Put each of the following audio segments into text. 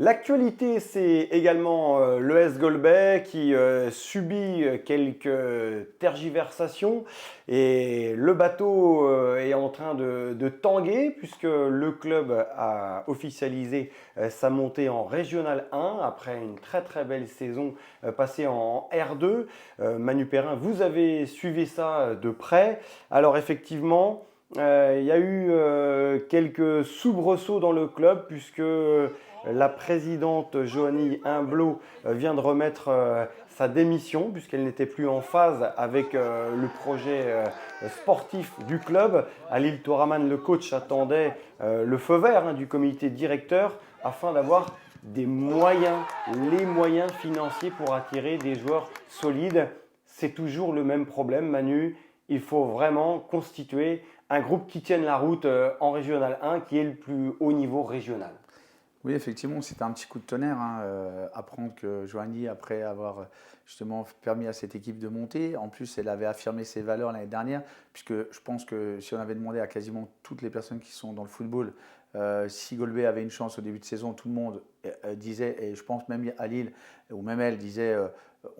L'actualité, c'est également l'ES Golbet qui subit quelques tergiversations et le bateau est en train de tanguer puisque le club a officialisé sa montée en Régional 1 après une très très belle saison passée en R2. Manu Perrin, vous avez suivi ça de près. Alors effectivement, il y a eu quelques soubresauts dans le club puisque la présidente Johanny Humblot vient de remettre sa démission puisqu'elle n'était plus en phase avec le projet sportif du club. Alil Toraman, le coach, attendait le feu vert du comité directeur afin d'avoir des moyens, les moyens financiers pour attirer des joueurs solides. C'est toujours le même problème, Manu. Il faut vraiment constituer un groupe qui tienne la route en Régional 1, qui est le plus haut niveau régional. Oui, effectivement, c'était un petit coup de tonnerre, apprendre que Johanny, après avoir justement permis à cette équipe de monter, en plus elle avait affirmé ses valeurs l'année dernière, puisque je pense que si on avait demandé à quasiment toutes les personnes qui sont dans le football, si Golbet avait une chance au début de saison, tout le monde disait, et je pense même à Lille, ou même elle disait,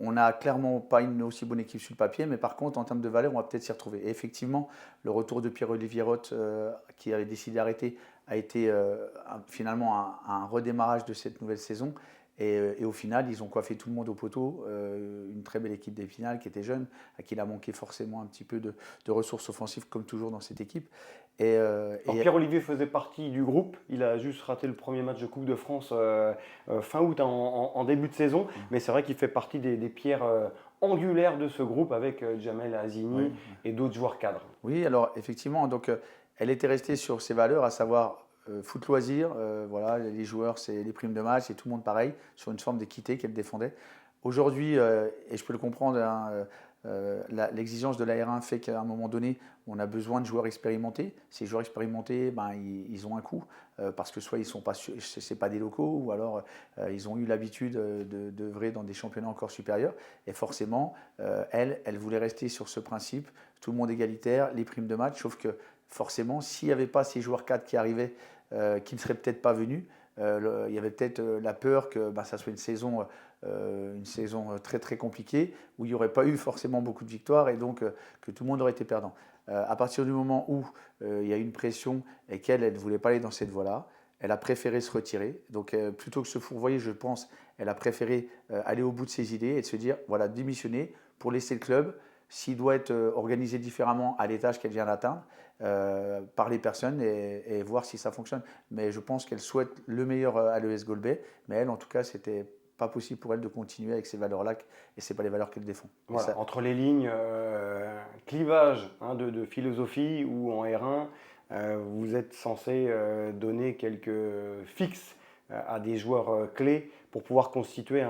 on n'a clairement pas une aussi bonne équipe sur le papier, mais par contre en termes de valeur, on va peut-être s'y retrouver. Et effectivement, le retour de Pierre-Olivier Roth, qui avait décidé d'arrêter, a été finalement un redémarrage de cette nouvelle saison. Et au final, ils ont coiffé tout le monde au poteau. Une très belle équipe d'Épinal qui était jeune, à qui il a manqué forcément un petit peu de ressources offensives, comme toujours dans cette équipe. Pierre-Olivier faisait partie du groupe. Il a juste raté le premier match de Coupe de France fin août en début de saison. Mais c'est vrai qu'il fait partie des pierres angulaires de ce groupe avec Jamel Azini et d'autres joueurs cadres. Oui, alors effectivement, donc, elle était restée sur ses valeurs, à savoir foot loisir, voilà, les joueurs, c'est les primes de match, et tout le monde pareil, sur une forme d'équité qu'elle défendait. Aujourd'hui, et je peux le comprendre, l'exigence de la R1 fait qu'à un moment donné, on a besoin de joueurs expérimentés. Ces joueurs expérimentés, ben, ils ont un coût, parce que soit ils sont pas, c'est pas des locaux, ou alors ils ont eu l'habitude d'œuvrer dans des championnats encore supérieurs. Et forcément, elle voulait rester sur ce principe, tout le monde égalitaire, les primes de match, sauf que forcément, s'il n'y avait pas ces joueurs cadres qui arrivaient, qui ne seraient peut-être pas venus, il y avait peut-être la peur que ben, ça soit une saison très très compliquée, où il n'y aurait pas eu forcément beaucoup de victoires, et donc que tout le monde aurait été perdant. À partir du moment où il y a eu une pression et qu'elle ne voulait pas aller dans cette voie-là, elle a préféré se retirer. Donc plutôt que se fourvoyer, je pense, elle a préféré aller au bout de ses idées et de se dire, voilà, démissionner pour laisser le club, s'il doit être organisé différemment à l'étage qu'elle vient d'atteindre, par les personnes, et voir si ça fonctionne. Mais je pense qu'elle souhaite le meilleur à l'ES Golbet, mais elle, en tout cas, c'était pas possible pour elle de continuer avec ces valeurs-là, et c'est pas les valeurs qu'elle défend. Voilà, Ça, entre les lignes, clivage de philosophie ou en R1, vous êtes censé donner quelques fixes à des joueurs clés pour pouvoir constituer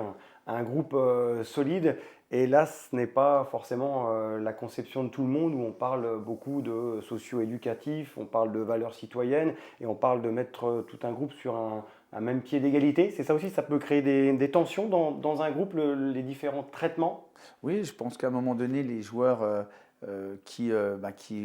un groupe solide. Et là, ce n'est pas forcément la conception de tout le monde où on parle beaucoup de socio-éducatif, on parle de valeurs citoyennes et on parle de mettre tout un groupe sur un même pied d'égalité. C'est ça aussi, ça peut créer des tensions dans un groupe, les différents traitements. oui, je pense qu'à un moment donné, les joueurs qui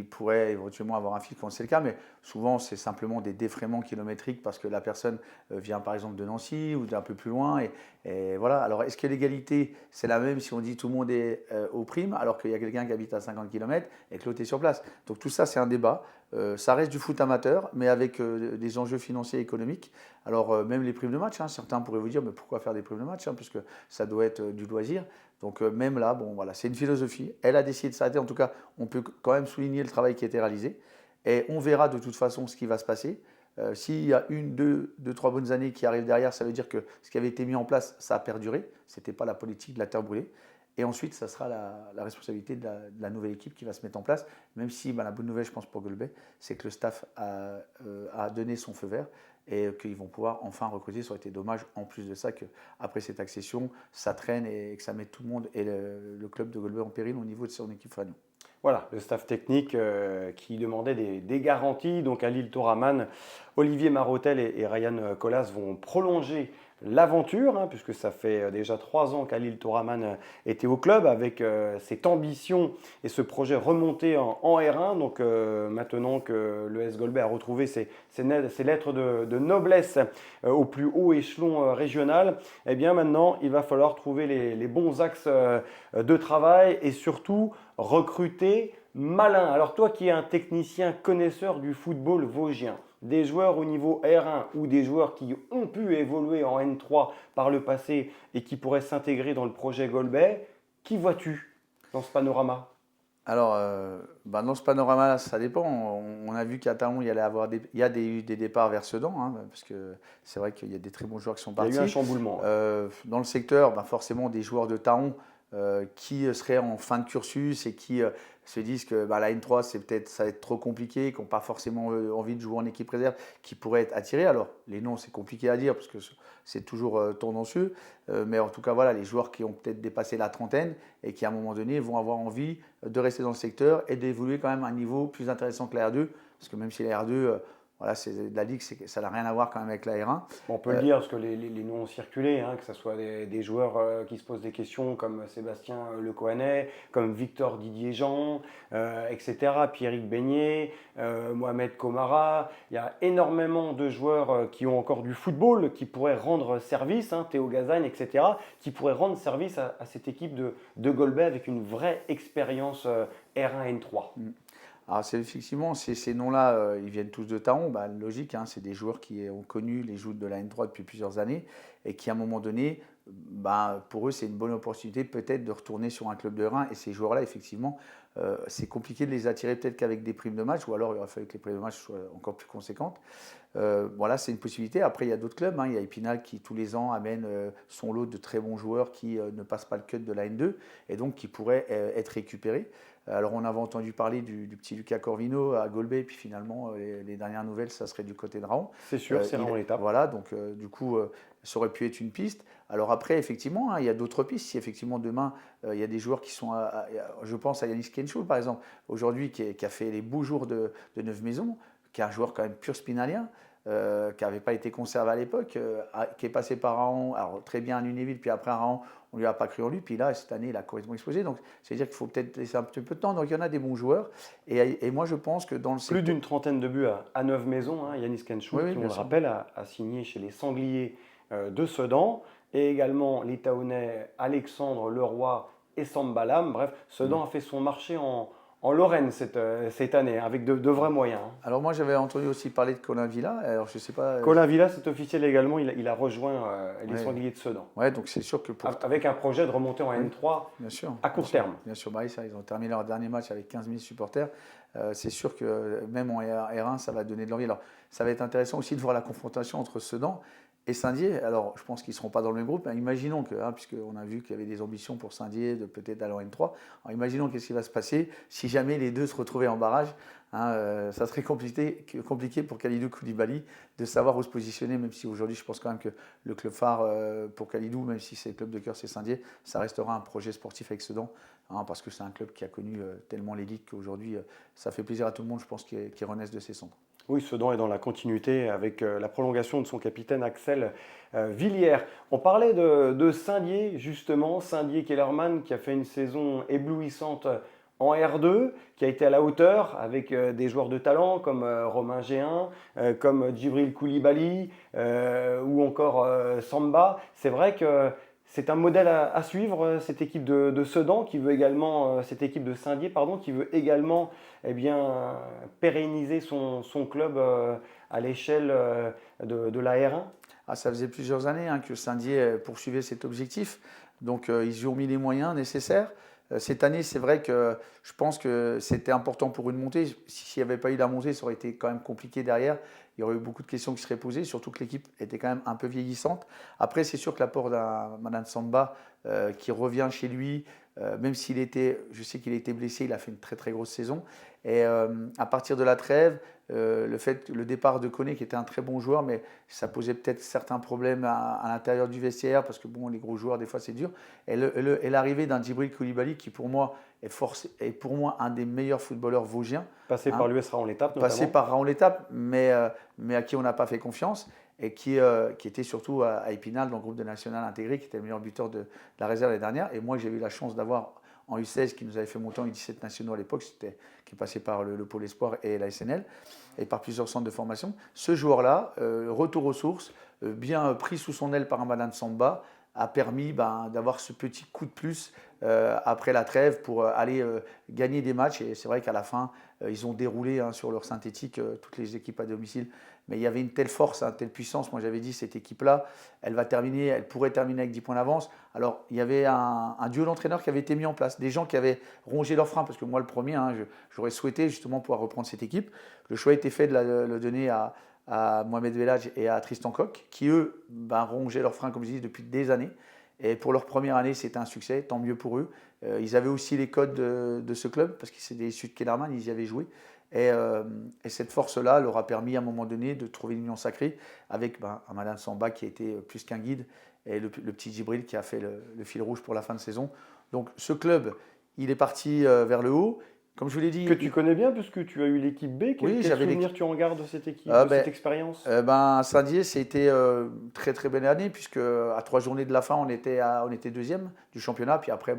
pourraient éventuellement avoir un fil quand c'est le cas, mais souvent c'est simplement des défraiements kilométriques parce que la personne vient par exemple de Nancy ou d'un peu plus loin. Et voilà. Alors est-ce que l'égalité c'est la même si on dit tout le monde est aux primes alors qu'il y a quelqu'un qui habite à 50 km et que l'autre est sur place? Donc tout ça c'est un débat. Ça reste du foot amateur, mais avec des enjeux financiers et économiques. Alors même les primes de match, hein, certains pourraient vous dire mais pourquoi faire des primes de match, hein, puisque ça doit être du loisir. Donc même là, bon voilà, c'est une philosophie. Elle a décidé de s'arrêter. En tout cas, on peut quand même souligner le travail qui a été réalisé. Et on verra de toute façon ce qui va se passer. S'il y a une, deux, trois bonnes années qui arrivent derrière, ça veut dire que ce qui avait été mis en place, ça a perduré. Ce n'était pas la politique de la terre brûlée. Et ensuite, ça sera la responsabilité de la nouvelle équipe qui va se mettre en place. Même si la bonne nouvelle, je pense, pour Golbet, c'est que le staff a donné son feu vert et qu'ils vont pouvoir enfin recruter. Ça aurait été dommage, en plus de ça, qu'après cette accession, ça traîne et que ça mette tout le monde et le club de Golbet en péril au niveau de son équipe fan. Voilà, le staff technique qui demandait des garanties. Donc Alil Toraman Olivier Marotel et Ryan Colas vont prolonger l'aventure, hein, puisque ça fait déjà 3 ans qu'Halil Toraman était au club avec cette ambition et ce projet remonté en R1. Donc maintenant que le S Golbet a retrouvé ses lettres de noblesse au plus haut échelon régional, eh bien maintenant il va falloir trouver les bons axes de travail et surtout recruter malin. Alors toi qui es un technicien connaisseur du football vosgien, des joueurs au niveau R1 ou des joueurs qui ont pu évoluer en N3 par le passé et qui pourraient s'intégrer dans le projet Golbet, qui vois-tu dans ce panorama? Alors, dans ce panorama-là, ça dépend. On a vu qu'à Taon, il y a des départs vers Sedan, hein, parce que c'est vrai qu'il y a des très bons joueurs qui sont Il y partis. a eu un chamboulement. Dans le secteur, forcément, des joueurs de Taon qui seraient en fin de cursus et qui se disent que la N3, ça va être trop compliqué, qui n'ont pas forcément envie de jouer en équipe réserve, qui pourraient être attirés. Alors, les noms, c'est compliqué à dire parce que c'est toujours tendancieux. Mais en tout cas, voilà, les joueurs qui ont peut-être dépassé la trentaine et qui, à un moment donné, vont avoir envie de rester dans le secteur et d'évoluer quand même à un niveau plus intéressant que la R2. Parce que même si la R2, voilà, c'est de la Ligue, ça n'a rien à voir quand même avec la R1. On peut le dire parce que les noms ont circulé, hein, que ce soit des joueurs qui se posent des questions comme Sébastien Le Cohanet, comme Victor Didier Jean, etc., Pierrick Beignet, Mohamed Komara. Il y a énormément de joueurs qui ont encore du football, qui pourraient rendre service, hein, Théo Gazagne, etc., qui pourraient rendre service à cette équipe de Golbet avec une vraie expérience R1 N3. Alors, effectivement, ces noms-là, ils viennent tous de Taon. Logique, hein, c'est des joueurs qui ont connu les joutes de la N3 depuis plusieurs années et qui, à un moment donné, pour eux, c'est une bonne opportunité peut-être de retourner sur un club de R1. Et ces joueurs-là, effectivement, c'est compliqué de les attirer peut-être qu'avec des primes de match, ou alors il aurait fallu que les primes de match soient encore plus conséquentes. Voilà, c'est une possibilité. Après, il y a d'autres clubs. Il y a Épinal qui, tous les ans, amène son lot de très bons joueurs qui ne passent pas le cut de la N2 et donc qui pourraient être récupérés. Alors, on avait entendu parler du petit Lucas Corvino à Golbet, puis finalement, les dernières nouvelles, ça serait du côté de Raon. C'est sûr, c'est Raon l'étape. Voilà, donc du coup, ça aurait pu être une piste. Alors après, effectivement, il y a d'autres pistes. Si effectivement, demain, il y a des joueurs qui sont, je pense à Yanis Kenchoul, par exemple, aujourd'hui, qui a fait les beaux jours de Neuve-Maisons, qui est un joueur quand même pur spinalien, qui n'avait pas été conservé à l'époque, qui est passé par Raon, alors très bien à Lunéville, puis après à Raon, on ne lui a pas cru en lui, puis là, cette année, il a complètement explosé. Donc, c'est-à-dire qu'il faut peut-être laisser un petit peu de temps. Donc, il y en a des bons joueurs. Et moi, je pense que dans le Plus d'une trentaine de buts à Neuve-Maisons, hein, Yanis Kenchoul, oui, qui, on bien le sûr. rappelle, a signé chez les Sangliers de Sedan, et également les Taonais Alexandre Leroy et Sambalam. Bref, Sedan a fait son marché en Lorraine cette année, avec de vrais moyens. Hein. Alors moi, j'avais entendu aussi parler de Colin Villa. Alors je sais pas. Colin Villa, c'est officiel également, il a rejoint les Sangliers de Sedan. Ouais, donc c'est sûr que avec un projet de remonter en N3 bien sûr, à court terme. Bien sûr, ça, ils ont terminé leur dernier match avec 15 000 supporters. C'est sûr que même en R1, ça va donner de l'envie. Alors ça va être intéressant aussi de voir la confrontation entre Sedan et Saint-Dié. Alors je pense qu'ils ne seront pas dans le même groupe. Imaginons que, puisqu'on a vu qu'il y avait des ambitions pour Saint-Dié de peut-être aller en N3. Alors imaginons qu'est-ce qui va se passer si jamais les deux se retrouvaient en barrage. Ça serait compliqué pour Khalidou Koulibaly de savoir où se positionner, même si aujourd'hui je pense quand même que le club phare pour Khalidou, même si c'est le club de cœur, c'est Saint-Dié, ça restera un projet sportif avec Sedan, parce que c'est un club qui a connu tellement l'élite qu'aujourd'hui ça fait plaisir à tout le monde, je pense, qu'il renaisse de ses cendres. Oui, Sedan est dans la continuité avec la prolongation de son capitaine Axel Villiers. On parlait de Saint-Dié, justement, Saint-Dié-Kellerman qui a fait une saison éblouissante en R2, qui a été à la hauteur avec des joueurs de talent comme Romain Géin, comme Djibril Koulibaly ou encore Samba. C'est vrai que c'est un modèle à suivre, cette équipe de Sedan, qui veut également, cette équipe de Saint-Dié, pardon, qui veut également pérenniser son club à l'échelle de la R1. Ça faisait plusieurs années que Saint-Dié poursuivait cet objectif, donc ils y ont mis les moyens nécessaires. Cette année, c'est vrai que je pense que c'était important pour une montée. S'il n'y avait pas eu la montée, ça aurait été quand même compliqué derrière. Il y aurait eu beaucoup de questions qui seraient posées, surtout que l'équipe était quand même un peu vieillissante. Après, c'est sûr que l'apport d'un Madame Samba qui revient chez lui, même je sais qu'il était blessé, il a fait une très très grosse saison. Et à partir de la trêve, le départ de Koné, qui était un très bon joueur, mais ça posait peut-être certains problèmes à l'intérieur du vestiaire, parce que bon, les gros joueurs, des fois, c'est dur. Et l'arrivée d'un Djibril Koulibaly, qui pour moi est pour moi un des meilleurs footballeurs vosgiens. Passé par l'US Raon l'Étape notamment. Passé par Raon l'Étape, mais à qui on n'a pas fait confiance, et qui était surtout à Épinal, dans le groupe de national intégré, qui était le meilleur buteur de la réserve l'année dernière. Et moi, j'ai eu la chance d'avoir en U16, qui nous avait fait monter en U17 nationaux à l'époque, qui est passé par le Pôle Espoir et la SNL, et par plusieurs centres de formation. Ce joueur-là, retour aux sources, bien pris sous son aile par un Madame Samba, a permis d'avoir ce petit coup de plus après la trêve pour aller gagner des matchs. Et c'est vrai qu'à la fin, ils ont déroulé sur leur synthétique toutes les équipes à domicile. Mais il y avait une telle force, une telle puissance. Moi, j'avais dit, cette équipe-là, elle pourrait terminer avec 10 points d'avance. Alors, il y avait un duo d'entraîneurs qui avait été mis en place. Des gens qui avaient rongé leurs freins, parce que moi, le premier, j'aurais souhaité justement pouvoir reprendre cette équipe. Le choix a été fait de le donner à Mohamed Belhadj et à Tristan Coq, qui eux rongeaient leurs freins, comme je dis, depuis des années. Et pour leur première année, c'était un succès, tant mieux pour eux. Ils avaient aussi les codes de ce club, parce que c'est des issus de Kellerman, ils y avaient joué. Et cette force-là leur a permis à un moment donné de trouver une union sacrée avec un Madame Samba qui a été plus qu'un guide, et le petit Djibril qui a fait le fil rouge pour la fin de saison. Donc ce club, il est parti vers le haut. Comme je vous l'ai dit. Que tu connais bien, puisque tu as eu l'équipe B. Quel souvenir tu en gardes de cette équipe, de cette expérience? Saint-Dié, c'était très très belle année, puisque à 3 journées de la fin, on était deuxième du championnat. Puis après,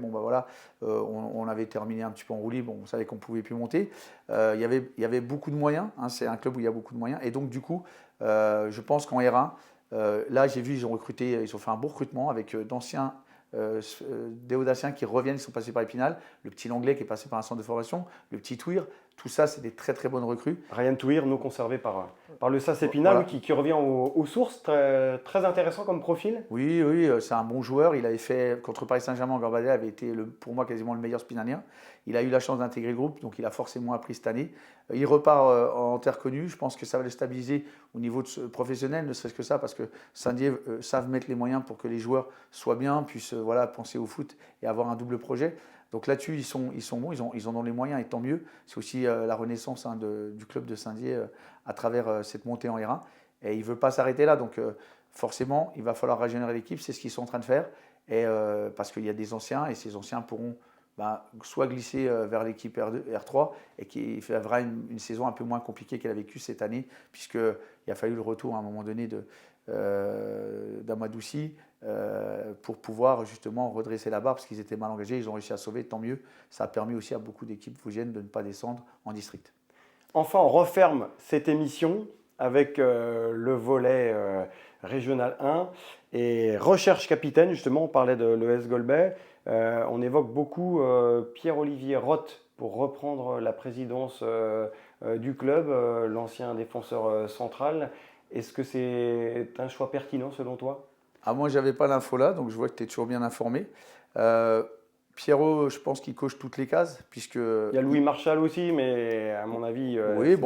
on avait terminé un petit peu en roue libre, on savait qu'on ne pouvait plus monter. Il y avait beaucoup de moyens, c'est un club où il y a beaucoup de moyens. Et donc du coup, je pense qu'en R1, là j'ai vu, ils ont fait un beau recrutement avec d'anciens des Audaciens qui reviennent, ils sont passés par Épinal, le petit Langlais qui est passé par un centre de formation, le petit Touir, tout ça c'est des très très bonnes recrues. Ryan Touir, nous conservé par le SAS Épinal, voilà. qui revient aux sources, très intéressant comme profil. Oui, c'est un bon joueur, il avait fait contre Paris Saint-Germain, Gambadella avait été pour moi quasiment le meilleur spinalien. Il a eu la chance d'intégrer le groupe, donc il a forcément appris cette année. Il repart en terre connue, je pense que ça va le stabiliser au niveau professionnel, ne serait-ce que ça, parce que Saint-Dié savent mettre les moyens pour que les joueurs soient bien, puissent penser au foot et avoir un double projet. Donc là-dessus, ils sont bons, ils en ont les moyens, et tant mieux. C'est aussi la renaissance du club de Saint-Dié à travers cette montée en R1. Et il ne veut pas s'arrêter là, donc forcément, il va falloir régénérer l'équipe, c'est ce qu'ils sont en train de faire. Et, parce qu'il y a des anciens, et ces anciens pourront soit glisser vers l'équipe R3, et qui fera une saison un peu moins compliquée qu'elle a vécue cette année, puisqu'il a fallu le retour à un moment donné d'Amadouci pour pouvoir justement redresser la barre, parce qu'ils étaient mal engagés, ils ont réussi à sauver, tant mieux. Ça a permis aussi à beaucoup d'équipes vosgiennes de ne pas descendre en district. Enfin, on referme cette émission avec le volet régional 1 et recherche capitaine. Justement, on parlait de l'ES Golbet. On évoque beaucoup Pierre-Olivier Roth pour reprendre la présidence du club, l'ancien défenseur central. Est-ce que c'est un choix pertinent selon toi? Moi, je n'avais pas l'info là, donc je vois que tu es toujours bien informé. Pierrot, je pense qu'il coche toutes les cases, puisque… Il y a Louis Marchal aussi, mais à mon avis,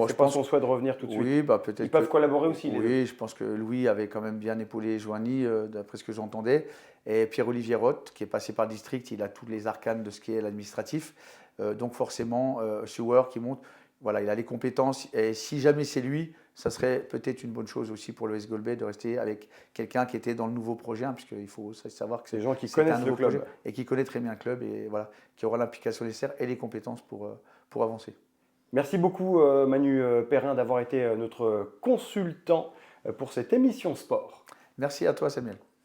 c'est pas son souhait de revenir tout de suite. Oui, peut-être. Ils peuvent collaborer aussi. Oui, je pense que Louis avait quand même bien épaulé Joigny, d'après ce que j'entendais. Et Pierre-Olivier Roth, qui est passé par le district, il a tous les arcanes de ce qui est l'administratif. Donc forcément, Schauer qui monte, voilà, il a les compétences. Et si jamais c'est lui, ça serait peut-être une bonne chose aussi pour le l'ES Golbet de rester avec quelqu'un qui était dans le nouveau projet, puisqu'il faut savoir que c'est des gens qui connaissent le club et qui connaissent très bien le club, et voilà, qui aura l'implication nécessaire et les compétences pour avancer. Merci beaucoup Manu Perrin d'avoir été notre consultant pour cette émission sport. Merci à toi Samuel.